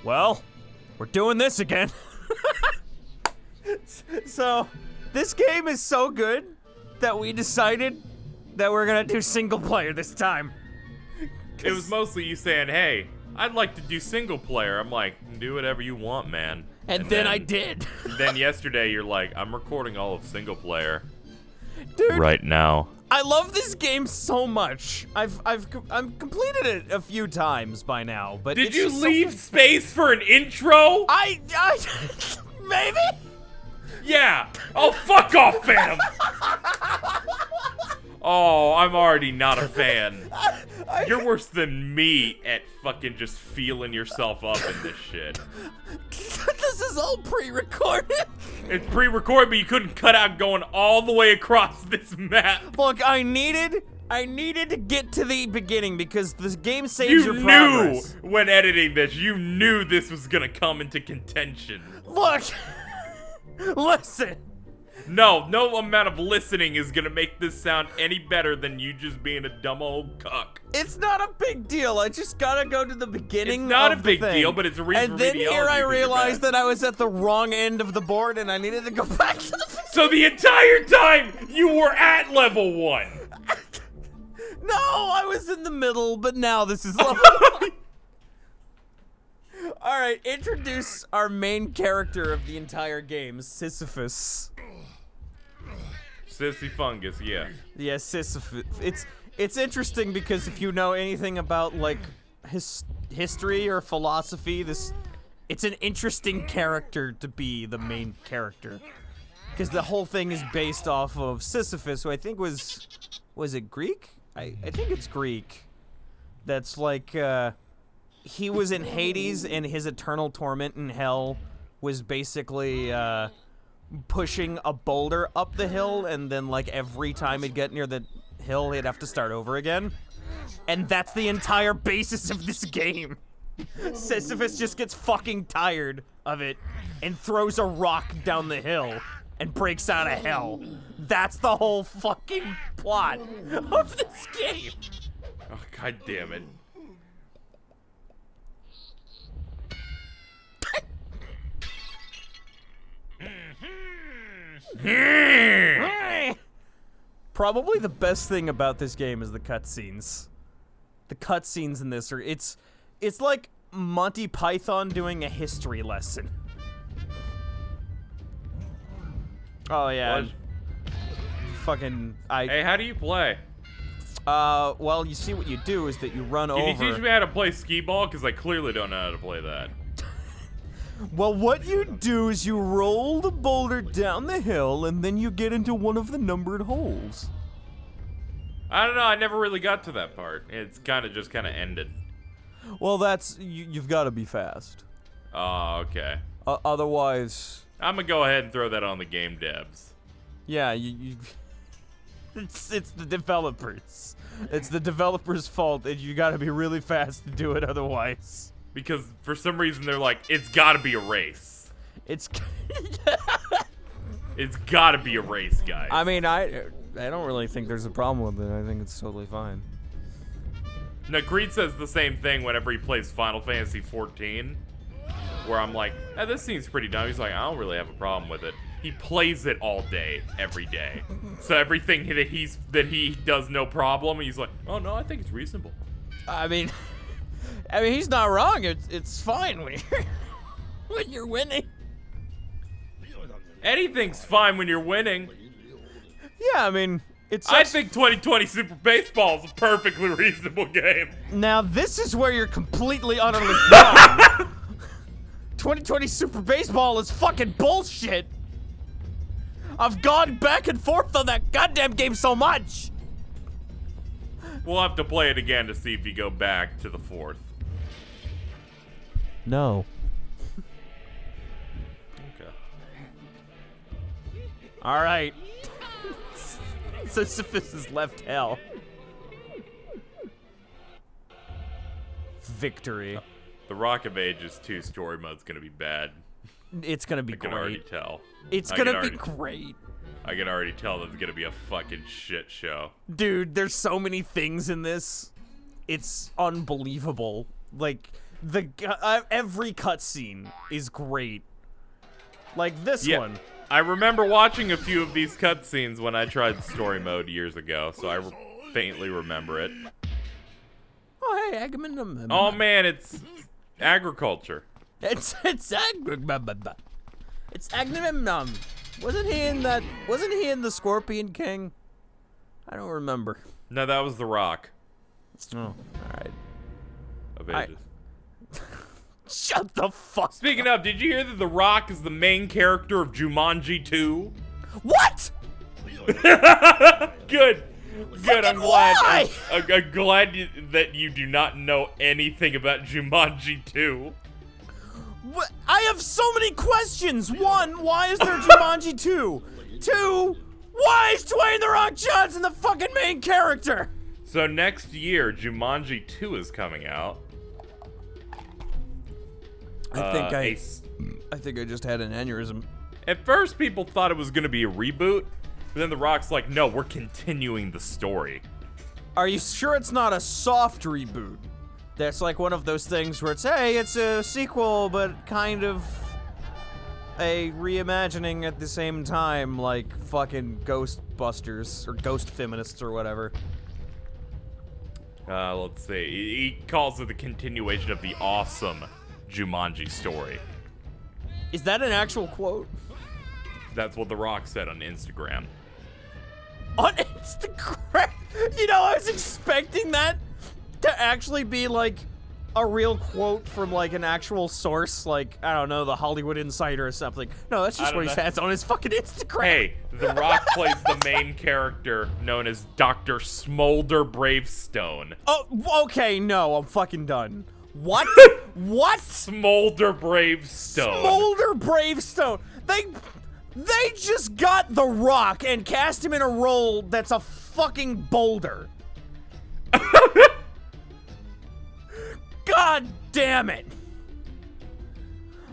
Well, we're doing this again. So, this game is so good that we decided that we're gonna do single player this time. It was mostly you saying, hey, I'd like to do single player. I'm like, do whatever you want, man. And then I did. Then yesterday you're like, I'm recording all of single player. Dude, right now. I love this game so much. I've completed it a few times by now, but did it's you just leave space for an intro? I maybe? Yeah. Oh, fuck off, fam. Oh, I'm already not a fan. You're worse than me at fucking just feeling yourself up in this shit. This is all pre-recorded. It's pre-recorded, but you couldn't cut out going all the way across this map. Look, I needed to get to the beginning because this game saves your You progress. knew when editing this, you knew this was gonna come into contention. Look, listen. No amount of listening is gonna make this sound any better than you just being a dumb old cuck. It's not a big deal. I just gotta go to the beginning. It's not of a big the thing. deal, but it's a reason And for me then to yell here at I you 'cause you're realized bad. that I was at the wrong end of the board, and I needed to go back to the. So the entire time you were at level 1. No, I was in the middle, but now this is level 1. All right, introduce our main character of the entire game, Sisyphus. Sissy fungus, yeah. Yeah, Sisyphus. It's interesting because if you know anything about like history or philosophy, it's an interesting character to be the main character, because the whole thing is based off of Sisyphus, who I think was it Greek? I think it's Greek. That's like he was in Hades, and his eternal torment in hell was basically pushing a boulder up the hill, and then like every time he'd get near the hill he'd have to start over again. And that's the entire basis of this game. Sisyphus just gets fucking tired of it and throws a rock down the hill and breaks out of hell. That's the whole fucking plot of this game. Oh, god damn it. Probably the best thing about this game is the cutscenes. The cutscenes in this it's like Monty Python doing a history lesson. Oh yeah. What? Fucking Hey, how do you play? well, you see what you do is that you run Can over. you teach me how to play skee-ball? Because I clearly don't know how to play that. Well, what you do is you roll the boulder down the hill, and then you get into one of the numbered holes. I don't know, I never really got to that part. It's kind of ended. Well, that's you've got to be fast. Oh, okay. Otherwise, I'm gonna go ahead and throw that on the game devs. yeah, you it's the developers. It's the developers' fault that you got to be really fast to do it. Otherwise, Because for some reason they're like, it's gotta be a race. it's. It's gotta be a race, guys. I mean, I don't really think there's a problem with it. I think it's totally fine. No, Creed says the same thing whenever he plays Final Fantasy 14, where I'm like, this seems pretty dumb. He's like, I don't really have a problem with it. He plays it all day, every day. So everything that he does no problem, he's like, oh no, I think it's reasonable. I mean, he's not wrong. It's fine when you're winning. Anything's fine when you're winning. Yeah, I mean, it's. I think 2020 Super Baseball is a perfectly reasonable game. Now this is where you're completely utterly wrong. 2020 Super Baseball is fucking bullshit. I've gone back and forth on that goddamn game so much. We'll have to play it again to see if you go back to the 4th. No. Okay. All right. Sisyphus has left hell. Victory. The Rock of Ages 2 story mode's gonna be bad. It's gonna be I can already great. tell. It's I gonna can be already- great. I can already tell that it's gonna be a fucking shit show. Dude, there's so many things in this. It's unbelievable. Like, every cutscene is great. Like this one. I remember watching a few of these cutscenes when I tried story mode years ago, so I faintly remember it. Oh hey, Agamemnon. Oh man, it's agriculture. It's Agamemnon. It's Agamemnon. Wasn't he in the Scorpion King? I don't remember. No, that was The Rock. Oh, all right. Of Ages. Shut the fuck Speaking of, did you hear that The Rock is the main character of Jumanji 2? What? Good. I'm glad. Why? I'm glad that you do not know anything about Jumanji 2. What? I have so many questions. One, why is there Jumanji 2? Two, why is Dwayne "The Rock" Johnson the fucking main character? So next year, Jumanji 2 is coming out. I think I just had an aneurysm. At first, people thought it was going to be a reboot, but then The Rock's like, no, we're continuing the story. Are you sure it's not a soft reboot? That's like one of those things where it's, hey, it's a sequel, but kind of a reimagining at the same time, like fucking Ghostbusters or Ghost Feminists or whatever. Let's see. He calls it the continuation of the awesome Jumanji story. Is that an actual quote? That's what The Rock said on Instagram. On Instagram? You know, I was expecting that to actually be like a real quote from like an actual source, like, I don't know, the Hollywood Insider or something. No, that's just what he says on his fucking Instagram. Hey, The Rock plays the main character known as Dr. Smolder Bravestone. Oh, okay, no, I'm fucking done. What? What? Smolder Bravestone. Smolder Bravestone. They just got The Rock and cast him in a role that's a fucking boulder. God damn it.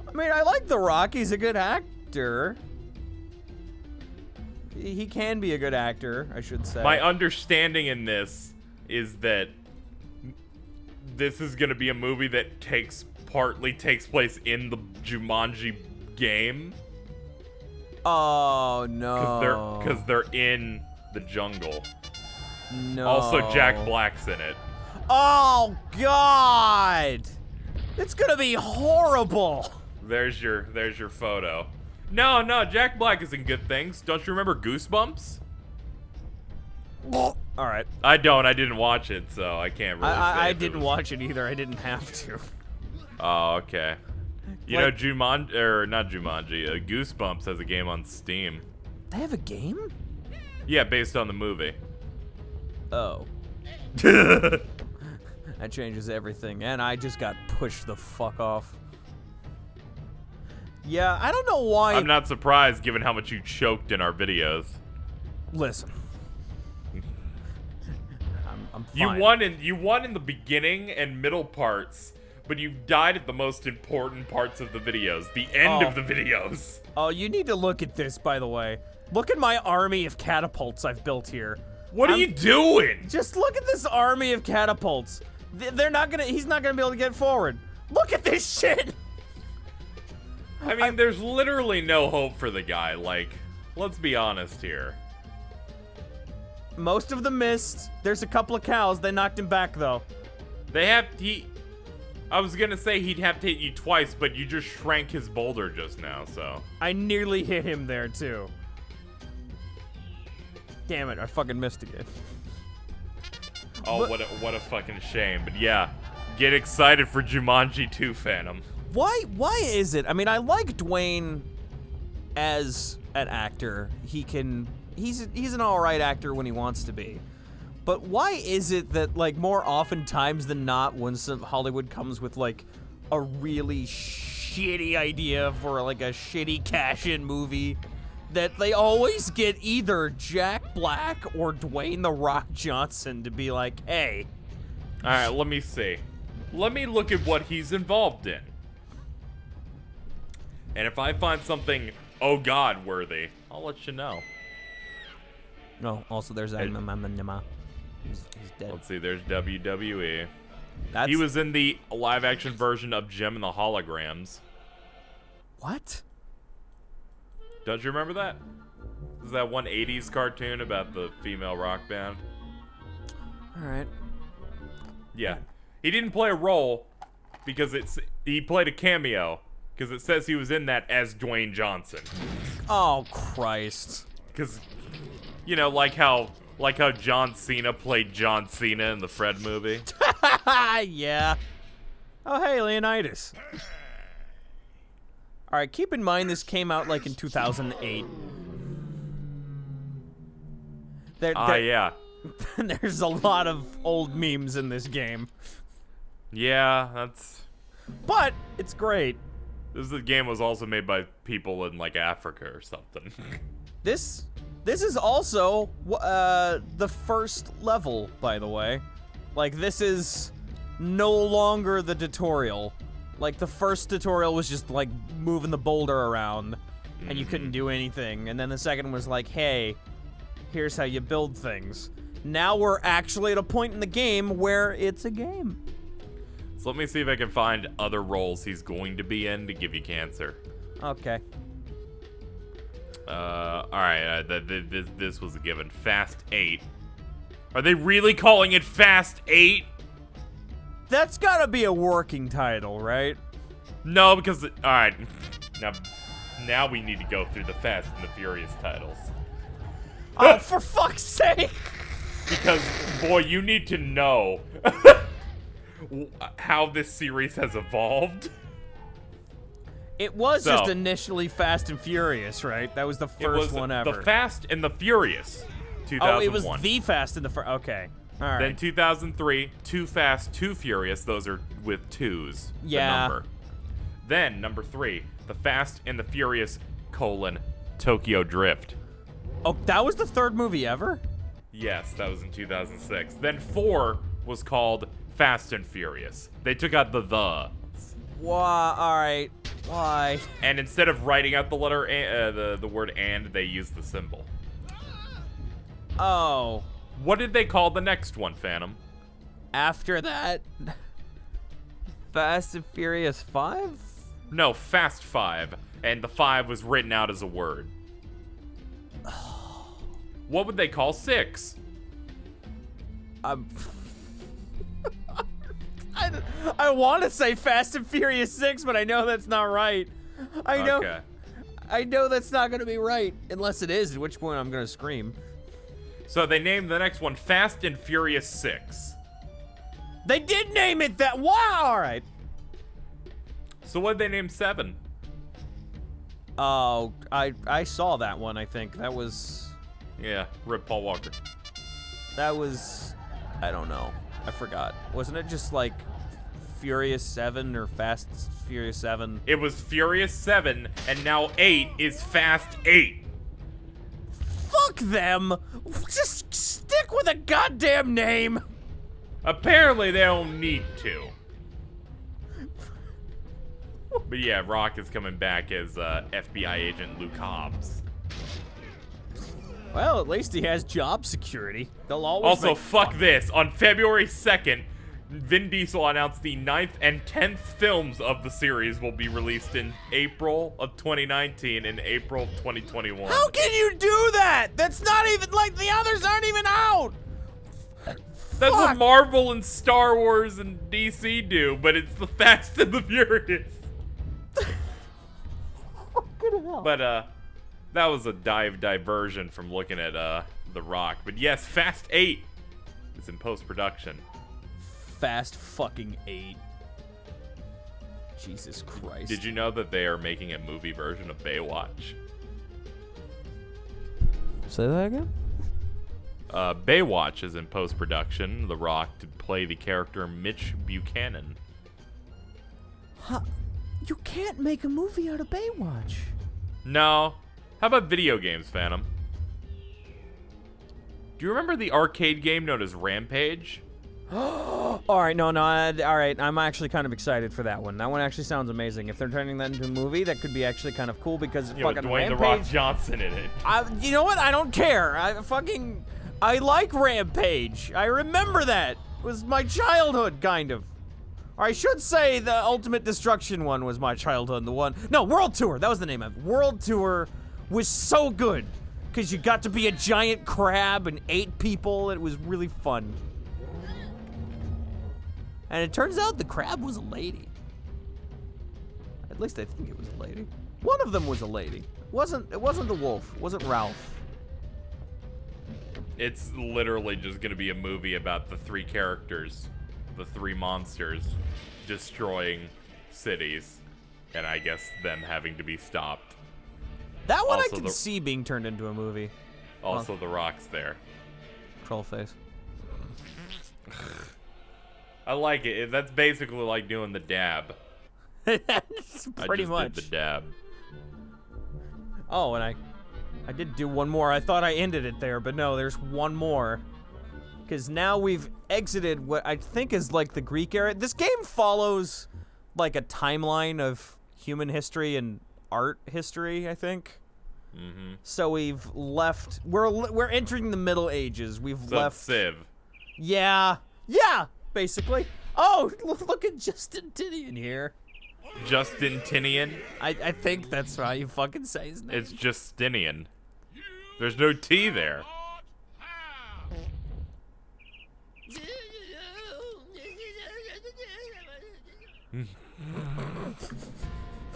I mean, I like The Rock. He's a good actor. He can be a good actor, I should say. My understanding in this is that this is going to be a movie that partly takes place in the Jumanji game. Oh, no. Because they're in the jungle. No. Also, Jack Black's in it. Oh, God. It's going to be horrible. There's your photo. No, Jack Black is in good things. Don't you remember Goosebumps? All right. I didn't watch it, so I can't really say. I didn't watch it either. I didn't have to. Oh, okay. You know, Jumanji, or not Jumanji, Goosebumps has a game on Steam. They have a game? Yeah, based on the movie. Oh. That changes everything, and I just got pushed the fuck off. Yeah, I don't know why. I'm not surprised, given how much you choked in our videos. Listen. I'm fine. You won in the beginning and middle parts, but you died at the most important parts of the videos, the end of the videos. Oh, you need to look at this, by the way. Look at my army of catapults I've built here. What are you doing? Just look at this army of catapults. He's not gonna be able to get forward. Look at this shit. I mean, there's literally no hope for the guy. Like, let's be honest here. Most of them missed. There's a couple of cows. They knocked him back, though. I was gonna say he'd have to hit you twice, but you just shrank his boulder just now, so. I nearly hit him there, too. Damn it, I fucking missed again. Oh, what a fucking shame. But yeah, get excited for Jumanji 2, Phantom. Why is it? I mean, I like Dwayne as an actor. He's an alright actor when he wants to be. But why is it that, like, more oftentimes than not, when Hollywood comes with, like, a really shitty idea for, like, a shitty cash-in movie, that they always get either Jack Black or Dwayne "The Rock" Johnson to be like, hey. Alright, let me see. Let me look at what he's involved in. And if I find something, oh god, worthy, I'll let you know. No, also there's He's dead. Let's see, there's WWE. He was in the live-action version of Gem and the Holograms. What? Don't you remember that? Is that one 80s cartoon about the female rock band? Alright. Yeah. He didn't play a role because he played a cameo because it says he was in that as Dwayne Johnson. Oh, Christ. Because, you know, like how John Cena played John Cena in the Fred movie. Yeah. Oh, hey, Leonidas. Alright, keep in mind this came out like in 2008. Yeah. There's a lot of old memes in this game. Yeah, that's... But it's great. The game was also made by people in, like, Africa or something. This is also the first level, by the way. Like, this is no longer the tutorial. Like, the first tutorial was just, like, moving the boulder around, and you couldn't do anything. And then the second was like, hey, here's how you build things. Now we're actually at a point in the game where it's a game. So let me see if I can find other roles he's going to be in to give you cancer. Okay. Alright, this was a given. Fast 8. Are they really calling it Fast 8? That's gotta be a working title, right? No, because... Alright. Now we need to go through the Fast and the Furious titles. Oh, for fuck's sake! Because, boy, you need to know how this series has evolved. It was just initially Fast and Furious, right? That was the first one ever. The Fast and the Furious, 2001. Oh, it was the Fast and the Furious. Okay. All right. Then 2003, Too Fast, Too Furious. Those are with twos. Yeah. The number. Then, number 3, The Fast and the Furious, Tokyo Drift. Oh, that was the third movie ever? Yes, that was in 2006. Then 4 was called Fast and Furious. They took out the. Why? All right. Why? And instead of writing out the letter, the word and, they used the symbol. Oh. What did they call the next one, Phantom? After that, Fast and Furious 5? No, Fast 5. And the 5 was written out as a word. What would they call 6? I want to say Fast and Furious 6, but I know that's not right. I know that's not going to be right, unless it is, at which point I'm going to scream. So they named the next one Fast and Furious 6. They did name it that. Wow, all right. So what'd they name 7? Oh, I saw that one, I think. That was... Yeah, rip Paul Walker. That was... I don't know. I forgot. Wasn't it just like Furious 7 or Fast Furious 7? It was Furious 7, and now 8 is Fast 8. Fuck them! Just stick with a goddamn name! Apparently they don't need to. But yeah, Rock is coming back as FBI agent Luke Hobbs. Well, at least he has job security. They'll always Also, fuck this. On February 2nd, Vin Diesel announced the 9th and 10th films of the series will be released in April of 2019 and April 2021. How can you do that? That's not even, like, the others aren't even out! That's what Marvel and Star Wars and DC do, but it's the Fast and the Furious. Fucking hell. But, that was a diversion from looking at, The Rock. But yes, Fast 8 is in post-production. Fast fucking 8. Jesus Christ. Did you know that they are making a movie version of Baywatch? Say that again? Baywatch is in post-production. The Rock to play the character Mitch Buchanan. Huh? You can't make a movie out of Baywatch. No. How about video games, Phantom? Do you remember the arcade game known as Rampage? Alright, alright, I'm actually kind of excited for that one. That one actually sounds amazing. If they're turning that into a movie, that could be actually kind of cool because fucking Dwayne Rampage... The Rock Johnson in it. You know what? I don't care. I like Rampage. I remember that. was my childhood, kind of. Or I should say the Ultimate Destruction one was my childhood. World Tour, that was the name of it. World Tour was so good, because you got to be a giant crab and 8 people. It was really fun. And it turns out the crab was a lady. At least I think it was a lady. One of them was a lady. It wasn't the wolf. It wasn't Ralph. It's literally just gonna be a movie about the 3 characters, the 3 monsters, destroying cities, and I guess them havhaving to be stopped. That one Also I can see being turned into a movie. Also, The Rock's there. Troll face. I like it. That's basically like doing the dab. Pretty much. I just did the dab. Oh, and I did do one more. I thought I ended it there, but no, there's one more. Because now we've exited what I think is like the Greek era. This game follows like a timeline of human history and art history, I think. Mm-hmm. So we've left. We're entering the Middle Ages. We've left. Civ. Yeah, basically. Oh, look at Justinian here. Justinian? I think that's how you fucking say his name. It's Justinian. There's no T there.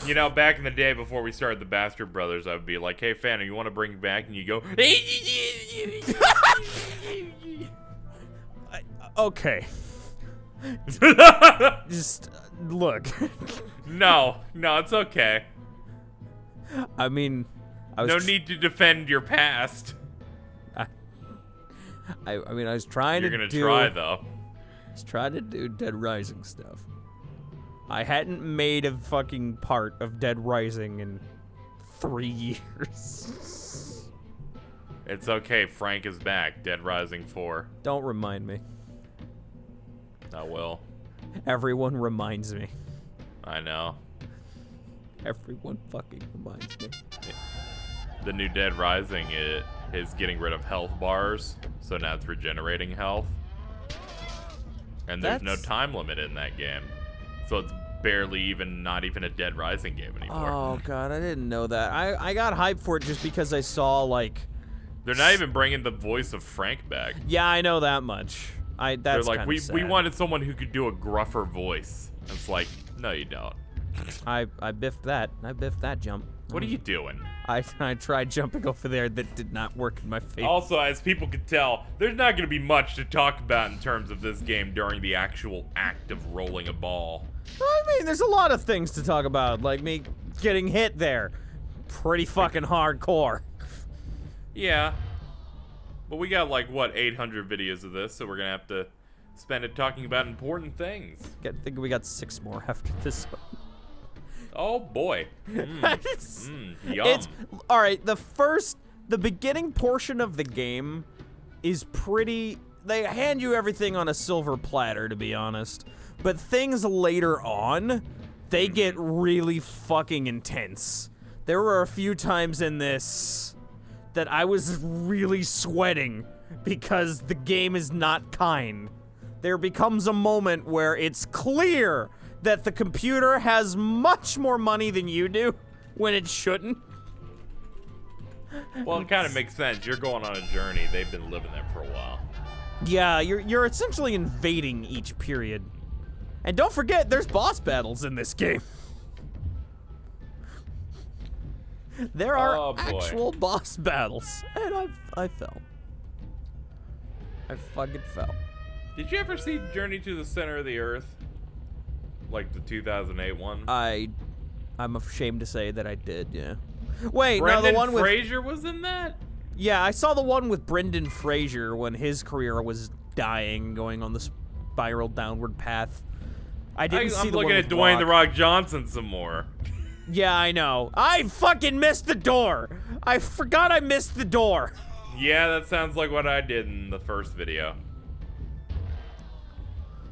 You know, back in the day before we started the Bastard Brothers, I would be like, hey, Phantom, you want to bring it back? And you go, okay. Just look. No, it's okay. I mean, no need to defend your past. I mean, I was trying You're to gonna do. try though. I was trying to do Dead Rising stuff. I hadn't made a fucking part of Dead Rising in 3 years. It's okay. Frank is back. Dead Rising 4. Don't remind me. I will. Everyone reminds me. I know. Everyone fucking reminds me. The new Dead Rising is getting rid of health bars, so now it's regenerating health. And there's no time limit in that game. So it's barely not even a Dead Rising game anymore. Oh god, I didn't know that. I got hyped for it just because I saw like they're not even bringing the voice of Frank back. Yeah, I know that much. That's they're like, we sad. wanted someone who could do a gruffer voice. And it's like, no you don't. I biffed that. I biffed that jump. What are you doing? I tried jumping over there. That did not work in my face. Also, as people could tell, there's not going to be much to talk about in terms of this game during the actual act of rolling a ball. I mean, there's a lot of things to talk about, like me getting hit there. Pretty fucking hardcore. Yeah. But we got like, what, 800 videos of this, so we're going to have to spend it talking about important things. I think we got 6 more after this one. Oh boy. Yum. Alright, the beginning portion of the game is pretty, they hand you everything on a silver platter, to be honest. But things later on, they get really fucking intense. There were a few times in this that I was really sweating because the game is not kind. There becomes a moment where it's clear that the computer has much more money than you do when it shouldn't. Well, it kind of makes sense. You're going on a journey. They've been living there for a while. Yeah, you're essentially invading each period. And don't forget, there's boss battles in this game. There are actual boss battles. And I fell. I fucking fell. Did you ever see Journey to the Center of the Earth? Like the 2008 one? I'm ashamed to say that I did, yeah. Wait, Brendan no, the one with Fraser was in that? Yeah, I saw the one with Brendan Fraser when his career was dying, going on the spiral downward path. I didn't see the one with I'm looking at Dwayne "The Rock" Johnson some more. Yeah, I know. I fucking missed the door. I forgot I missed the door. Yeah, that sounds like what I did in the first video.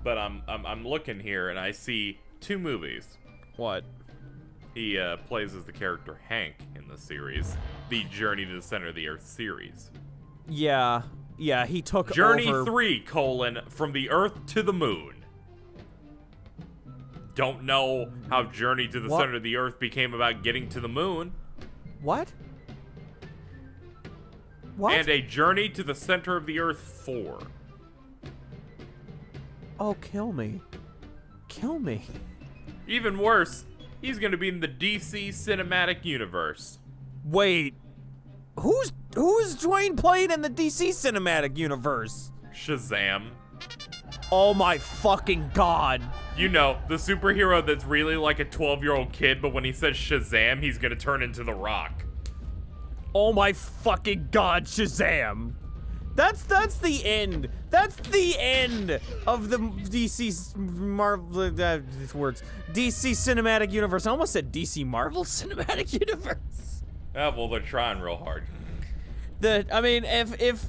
But I'm looking here and I see 2 movies. What? He plays as the character Hank in the series, the Journey to the Center of the Earth series. Yeah, Yeah, he took Journey over. 3, from the Earth to the Moon. Don't know how Journey to the What? Center of the Earth became about getting to the moon. What? What? And a Journey to the Center of the Earth 4. Oh, kill me. Kill me. Even worse, he's gonna be in the DC Cinematic Universe. Wait. Who's Dwayne playing in the DC Cinematic Universe? Shazam. Oh my fucking god. You know, the superhero that's really like a 12-year-old kid, but when he says Shazam, he's gonna turn into The Rock. Oh my fucking god, Shazam. That's the end. That's the end of the DC Marvel words. DC Cinematic Universe. I almost said DC Marvel Cinematic Universe. Ah, well, they're trying real hard. I mean, if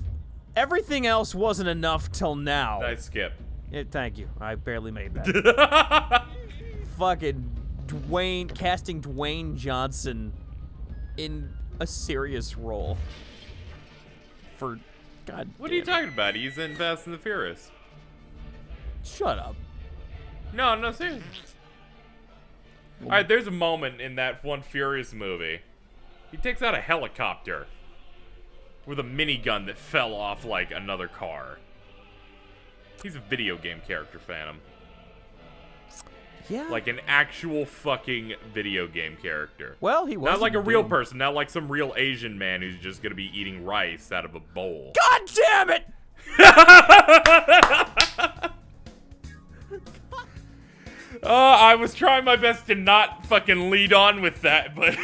everything else wasn't enough till now. Nice skip. Thank you. I barely made that. Fucking casting Dwayne Johnson in a serious role. For God. What are you talking about? He's in Fast and the Furious. Shut up. No, seriously. Alright, there's a moment in that one Furious movie. He takes out a helicopter with a minigun that fell off like another car. He's a video game character, Phantom. Yeah. Like an actual fucking video game character. Well, he was Not like a real person, not like some real Asian man who's just gonna be eating rice out of a bowl. God damn it! I was trying my best to not fucking lead on with that, but